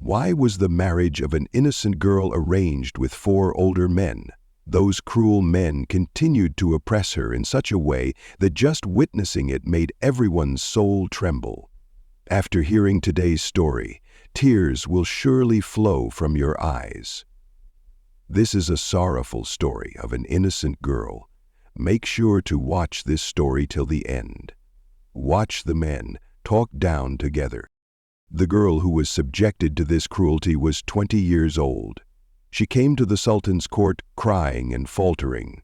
Why was the marriage of an innocent girl arranged with 4 older men? Those cruel men continued to oppress her in such a way that just witnessing it made everyone's soul tremble. After hearing today's story, tears will surely flow from your eyes. This is a sorrowful story of an innocent girl. Make sure to watch this story till the end. Watch the men talk down together. The girl who was subjected to this cruelty was 20 years old. She came to the Sultan's court crying and faltering.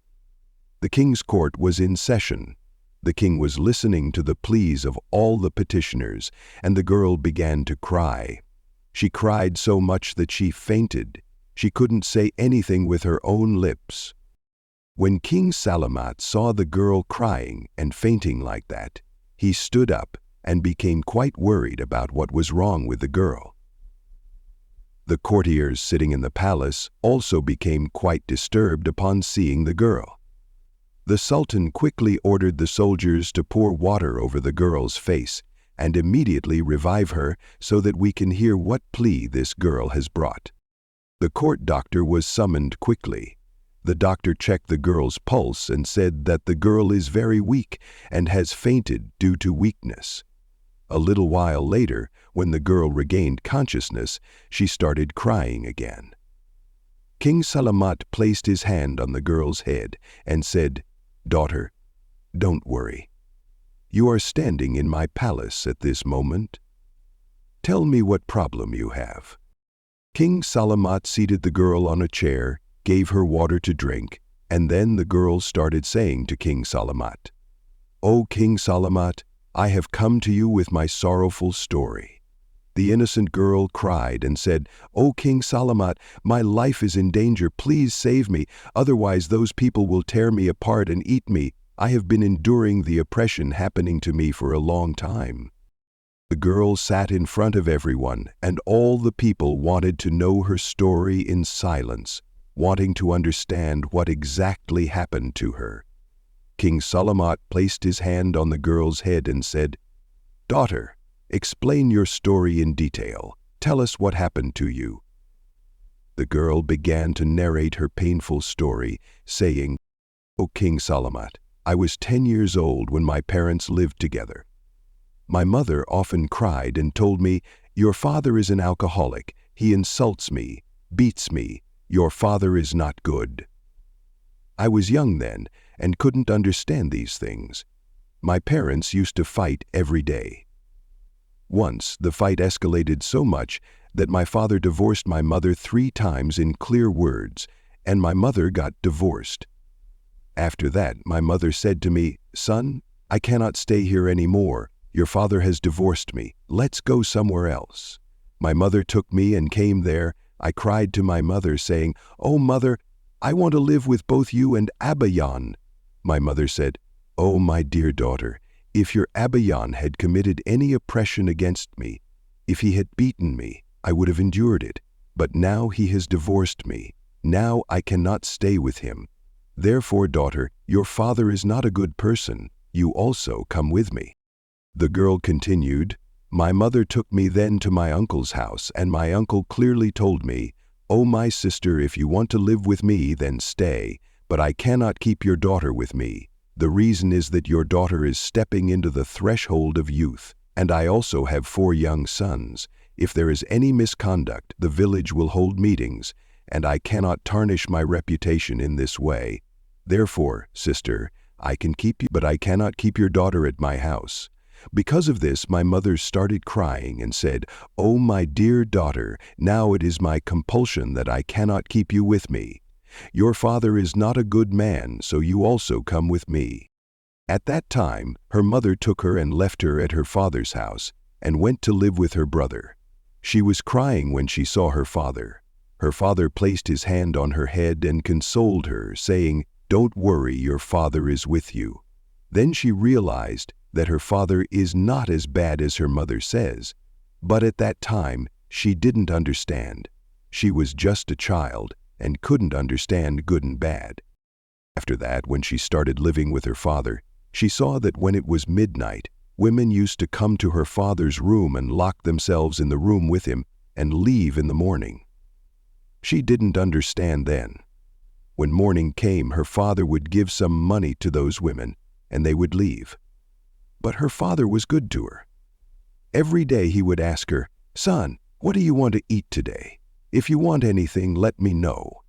The king's court was in session. The king was listening to the pleas of all the petitioners, and the girl began to cry. She cried so much that she fainted. She couldn't say anything with her own lips. When King Salamat saw the girl crying and fainting like that, he stood up and became quite worried about what was wrong with the girl. The courtiers sitting in the palace also became quite disturbed upon seeing the girl. The Sultan quickly ordered the soldiers to pour water over the girl's face and immediately revive her so that we can hear what plea this girl has brought. The court doctor was summoned quickly. The doctor checked the girl's pulse and said that the girl is very weak and has fainted due to weakness. A little while later, when the girl regained consciousness, she started crying again. King Salamat placed his hand on the girl's head and said, "Daughter, don't worry. You are standing in my palace at this moment. Tell me what problem you have." King Salamat seated the girl on a chair, gave her water to drink, and then the girl started saying to King Salamat, "O King Salamat, I have come to you with my sorrowful story." The innocent girl cried and said, "O King Salamat, my life is in danger. Please save me, otherwise those people will tear me apart and eat me. I have been enduring the oppression happening to me for a long time." The girl sat in front of everyone, and all the people wanted to know her story in silence, wanting to understand what exactly happened to her. King Salamat placed his hand on the girl's head and said, "Daughter, explain your story in detail. Tell us what happened to you." The girl began to narrate her painful story, saying, "O King Salamat, I was 10 years old when my parents lived together. My mother often cried and told me, 'Your father is an alcoholic. He insults me, beats me. Your father is not good.' I was young then and couldn't understand these things. My parents used to fight every day. Once, the fight escalated so much that my father divorced my mother 3 times in clear words, and my mother got divorced. After that, my mother said to me, 'Son, I cannot stay here anymore. Your father has divorced me. Let's go somewhere else.' My mother took me and came there. I cried to my mother, saying, 'Oh, mother, I want to live with both you and Abayan.' My mother said, 'Oh, my dear daughter, if your Abayan had committed any oppression against me, if he had beaten me, I would have endured it. But now he has divorced me. Now I cannot stay with him. Therefore, daughter, your father is not a good person. You also come with me.' The girl continued, 'My mother took me then to my uncle's house, and my uncle clearly told me, "Oh, my sister, if you want to live with me, then stay, but I cannot keep your daughter with me. The reason is that your daughter is stepping into the threshold of youth, and I also have 4 young sons. If there is any misconduct, the village will hold meetings, and I cannot tarnish my reputation in this way. Therefore, sister, I can keep you, but I cannot keep your daughter at my house." Because of this, my mother started crying and said, "Oh, my dear daughter, now it is my compulsion that I cannot keep you with me. Your father is not a good man, so you also come with me." At that time, her mother took her and left her at her father's house and went to live with her brother. She was crying when she saw her father. Her father placed his hand on her head and consoled her, saying, "Don't worry, your father is with you." Then she realized that her father is not as bad as her mother says, but at that time she didn't understand. She was just a child and couldn't understand good and bad. After that, when she started living with her father, she saw that when it was midnight, women used to come to her father's room and lock themselves in the room with him and leave in the morning. She didn't understand then. When morning came, her father would give some money to those women, and they would leave. But her father was good to her. Every day he would ask her, "Son, what do you want to eat today? If you want anything, let me know."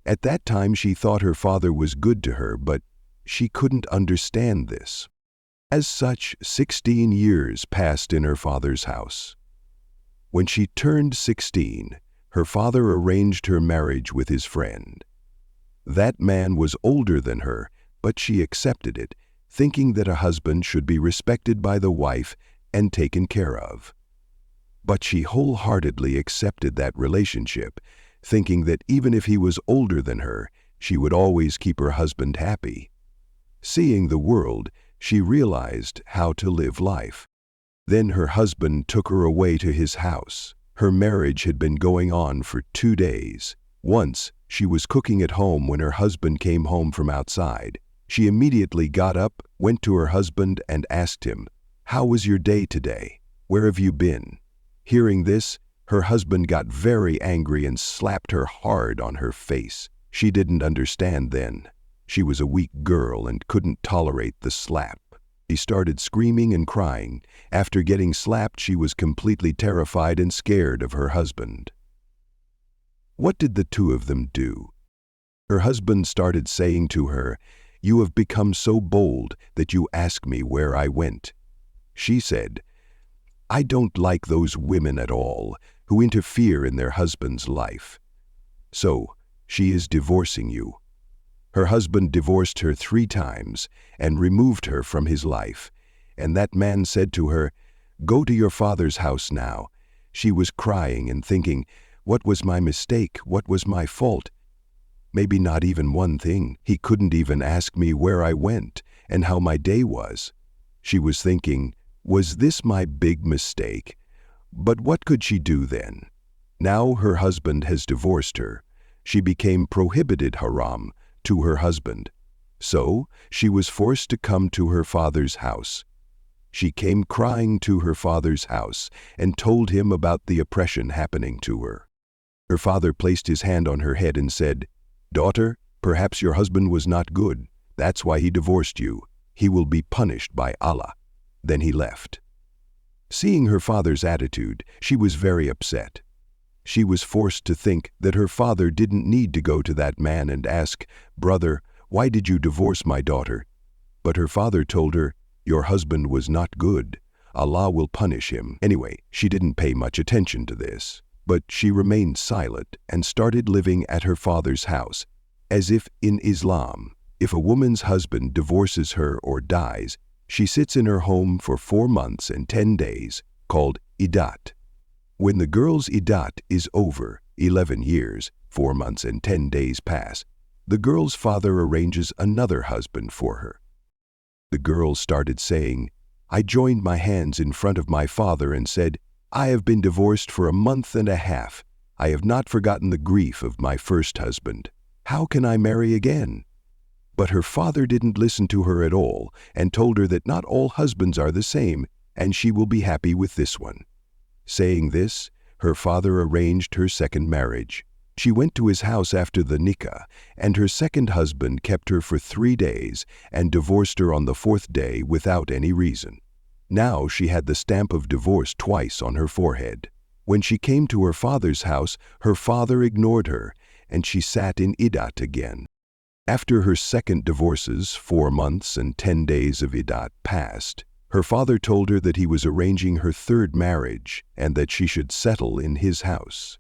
At that time she thought her father was good to her, but she couldn't understand this. As such, 16 years passed in her father's house. When she turned 16, her father arranged her marriage with his friend. That man was older than her, but she accepted it, thinking that a husband should be respected by the wife and taken care of. But she wholeheartedly accepted that relationship, thinking that even if he was older than her, she would always keep her husband happy. Seeing the world, she realized how to live life. Then her husband took her away to his house. Her marriage had been going on for 2 days. Once, she was cooking at home when her husband came home from outside. She immediately got up, went to her husband, and asked him, "How was your day today? Where have you been?" Hearing this, her husband got very angry and slapped her hard on her face. She didn't understand then. She was a weak girl and couldn't tolerate the slap. She started screaming and crying. After getting slapped, she was completely terrified and scared of her husband. What did the two of them do? Her husband started saying to her, "You have become so bold that you ask me where I went." She said, "I don't like those women at all who interfere in their husband's life. So, she is divorcing you." Her husband divorced her 3 times and removed her from his life, and that man said to her, "Go to your father's house now." She was crying and thinking, "What was my mistake? What was my fault? Maybe not even one thing. He couldn't even ask me where I went and how my day was." She was thinking, was this my big mistake? But what could she do then? Now her husband has divorced her. She became prohibited haram to her husband. So she was forced to come to her father's house. She came crying to her father's house and told him about the oppression happening to her. Her father placed his hand on her head and said, "Daughter, perhaps your husband was not good. That's why he divorced you. He will be punished by Allah." Then he left. Seeing her father's attitude, she was very upset. She was forced to think that her father didn't need to go to that man and ask, "Brother, why did you divorce my daughter?" But her father told her, "Your husband was not good. Allah will punish him." Anyway, she didn't pay much attention to this, but she remained silent and started living at her father's house, as if in Islam, if a woman's husband divorces her or dies, she sits in her home for 4 months and 10 days, called iddat. When the girl's iddat is over, 11 years, 4 months and 10 days pass, the girl's father arranges another husband for her. The girl started saying, "I joined my hands in front of my father and said, 'I have been divorced for a month and a half. I have not forgotten the grief of my first husband. How can I marry again?' But her father didn't listen to her at all and told her that not all husbands are the same and she will be happy with this one." Saying this, her father arranged her second marriage. She went to his house after the nikah, and her second husband kept her for 3 days and divorced her on the 4th day without any reason. Now she had the stamp of divorce twice on her forehead. When she came to her father's house, her father ignored her, and she sat in iddat again. After her second divorces, 4 months and 10 days of iddat passed. Her father told her that he was arranging her third marriage and that she should settle in his house.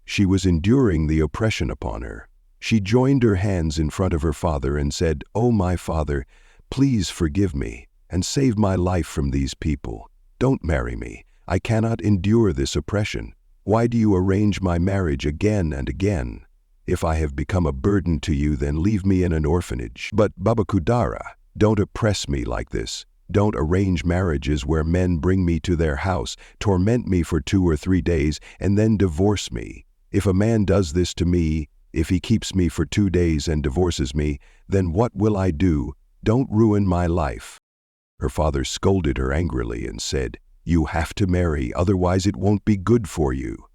She was enduring the oppression upon her. She joined her hands in front of her father and said, "Oh, my father, please forgive me and save my life from these people. Don't marry me. I cannot endure this oppression. Why do you arrange my marriage again and again? If I have become a burden to you, then leave me in an orphanage. But Baba Kudara, don't oppress me like this. Don't arrange marriages where men bring me to their house, torment me for 2 or 3 days, and then divorce me. If a man does this to me, if he keeps me for 2 days and divorces me, then what will I do? Don't ruin my life." Her father scolded her angrily and said, You have to marry, otherwise it won't be good for you."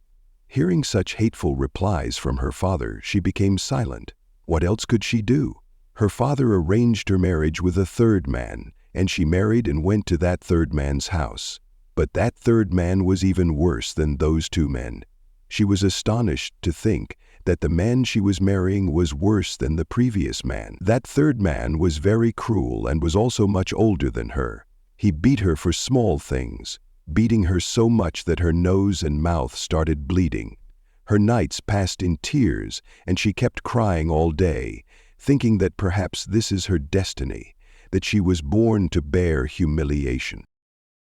Hearing such hateful replies from her father, she became silent. What else could she do? Her father arranged her marriage with a third man, and she married and went to that third man's house. But that third man was even worse than those two men. She was astonished to think that the man she was marrying was worse than the previous man. That third man was very cruel and was also much older than her. He beat her for small things, beating her so much that her nose and mouth started bleeding. Her nights passed in tears, and she kept crying all day, thinking that perhaps this is her destiny, that she was born to bear humiliation.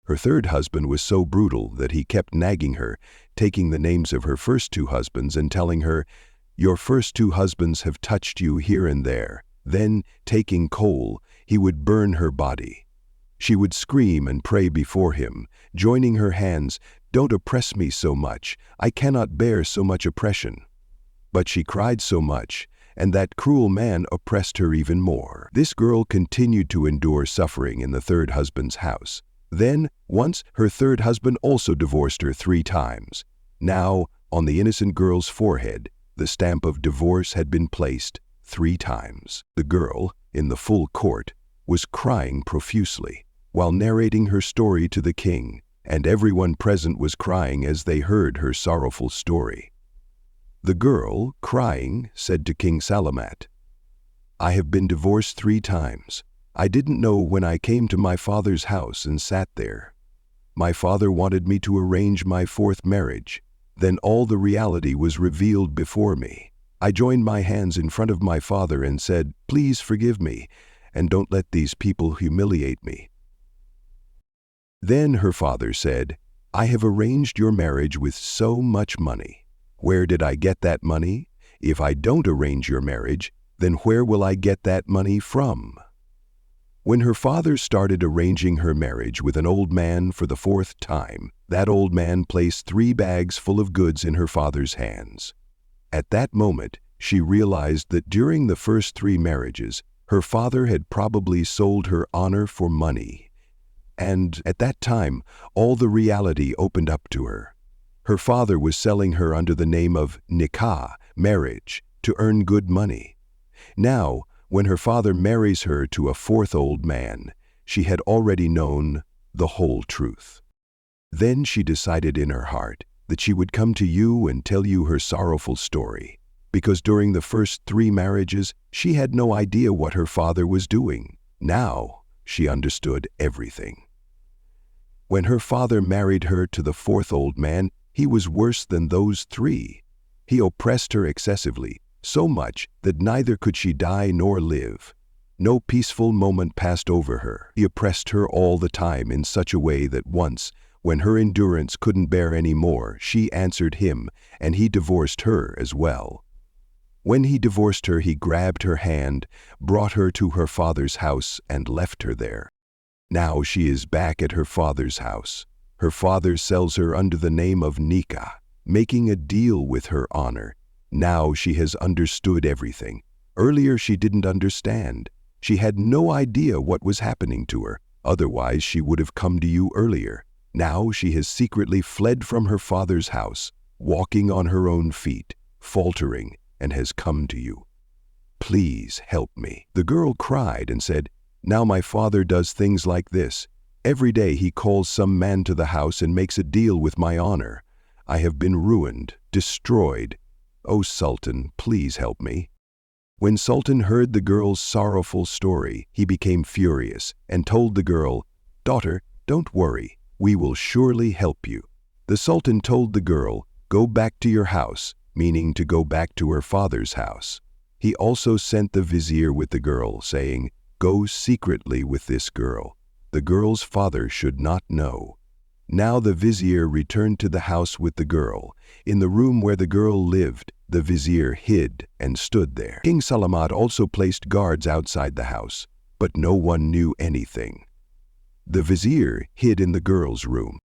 Her third husband was so brutal that he kept nagging her, taking the names of her first two husbands and telling her, "Your first two husbands have touched you here and there." Then, taking coal, he would burn her body. She would scream and pray before him, joining her hands, "Don't oppress me so much. I cannot bear so much oppression." But she cried so much, and that cruel man oppressed her even more. This girl continued to endure suffering in the third husband's house. Then, once, her third husband also divorced her 3 times. Now, on the innocent girl's forehead, the stamp of divorce had been placed 3 times. The girl, in the full court, was crying profusely, while narrating her story to the king, and everyone present was crying as they heard her sorrowful story. The girl, crying, said to King Salamat, "I have been divorced 3 times. I didn't know when I came to my father's house and sat there. My father wanted me to arrange my 4th marriage. Then all the reality was revealed before me. I joined my hands in front of my father and said, 'Please forgive me, and don't let these people humiliate me.' Then her father said, 'I have arranged your marriage with so much money. Where did I get that money? If I don't arrange your marriage, then where will I get that money from?' When her father started arranging her marriage with an old man for the 4th time, that old man placed 3 bags full of goods in her father's hands. At that moment, she realized that during the first 3 marriages, her father had probably sold her honor for money. And at that time, all the reality opened up to her. Her father was selling her under the name of nikah, marriage, to earn good money. Now, when her father marries her to a 4th old man, she had already known the whole truth. Then she decided in her heart that she would come to you and tell you her sorrowful story, because during the first 3 marriages, she had no idea what her father was doing. Now, she understood everything. When her father married her to the 4th old man, he was worse than those 3. He oppressed her excessively, so much that neither could she die nor live. No peaceful moment passed over her. He oppressed her all the time in such a way that once, when her endurance couldn't bear any more, she answered him, and he divorced her as well. When he divorced her, he grabbed her hand, brought her to her father's house, and left her there. Now she is back at her father's house. Her father sells her under the name of nikah, making a deal with her honor. Now she has understood everything. Earlier she didn't understand. She had no idea what was happening to her. Otherwise she would have come to you earlier. Now she has secretly fled from her father's house, walking on her own feet, faltering, and has come to you. Please help me." The girl cried and said, "Now my father does things like this. Every day he calls some man to the house and makes a deal with my honor. I have been ruined, destroyed. Oh, Sultan, please help me." When Sultan heard the girl's sorrowful story, he became furious and told the girl, "Daughter, don't worry. We will surely help you." The Sultan told the girl, "Go back to your house," meaning to go back to her father's house. He also sent the vizier with the girl, saying, "Go secretly with this girl. The girl's father should not know." Now the vizier returned to the house with the girl. In the room where the girl lived, the vizier hid and stood there. King Salamat also placed guards outside the house, but no one knew anything. The vizier hid in the girl's room.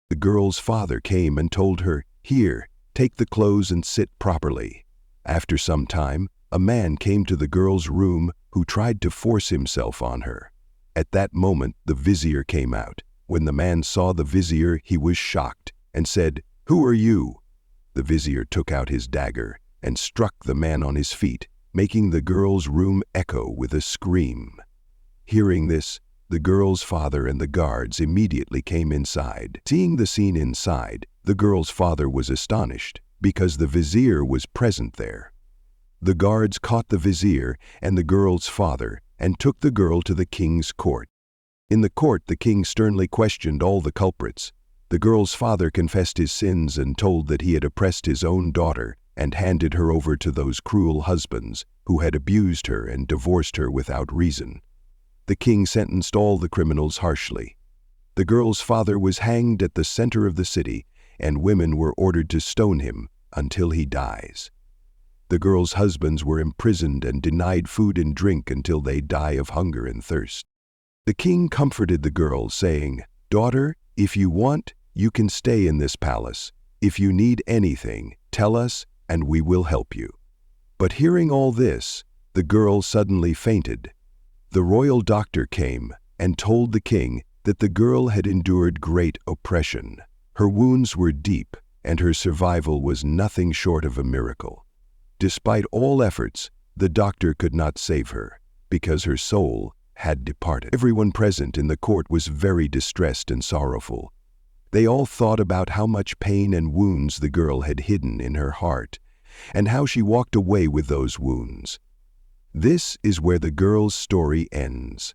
The girl's father came and told her, "Here, take the clothes and sit properly." After some time, a man came to the girl's room who tried to force himself on her. At that moment, the vizier came out. When the man saw the vizier, he was shocked and said, "Who are you?" The vizier took out his dagger and struck the man on his feet, making the girl's room echo with a scream. Hearing this, the girl's father and the guards immediately came inside. Seeing the scene inside, the girl's father was astonished because the vizier was present there. The guards caught the vizier and the girl's father and took the girl to the king's court. In the court, the king sternly questioned all the culprits. The girl's father confessed his sins and told that he had oppressed his own daughter and handed her over to those cruel husbands who had abused her and divorced her without reason. The king sentenced all the criminals harshly. The girl's father was hanged at the center of the city, and women were ordered to stone him until he dies. The girl's husbands were imprisoned and denied food and drink until they die of hunger and thirst. The king comforted the girl, saying, "Daughter, if you want, you can stay in this palace. If you need anything, tell us, and we will help you." But hearing all this, the girl suddenly fainted. The royal doctor came and told the king that the girl had endured great oppression. Her wounds were deep, and her survival was nothing short of a miracle. Despite all efforts, the doctor could not save her, because her soul had departed. Everyone present in the court was very distressed and sorrowful. They all thought about how much pain and wounds the girl had hidden in her heart, and how she walked away with those wounds. This is where the girl's story ends.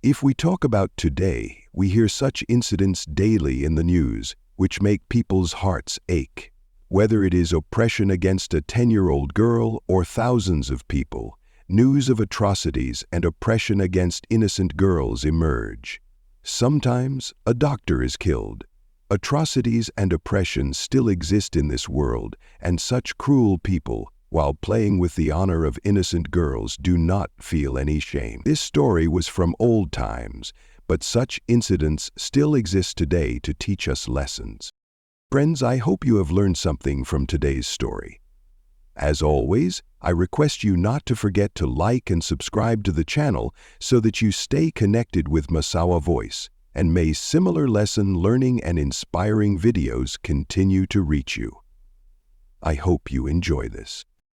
If we talk about today, we hear such incidents daily in the news, which make people's hearts ache. Whether it is oppression against a 10-year-old girl or thousands of people, news of atrocities and oppression against innocent girls emerge. Sometimes a doctor is killed. Atrocities and oppression still exist in this world, and such cruel people, while playing with the honor of innocent girls, do not feel any shame. This story was from old times, but such incidents still exist today to teach us lessons. Friends, I hope you have learned something from today's story. As always, I request you not to forget to like and subscribe to the channel so that you stay connected with Masawa Voice, and may similar lesson learning and inspiring videos continue to reach you. I hope you enjoy this.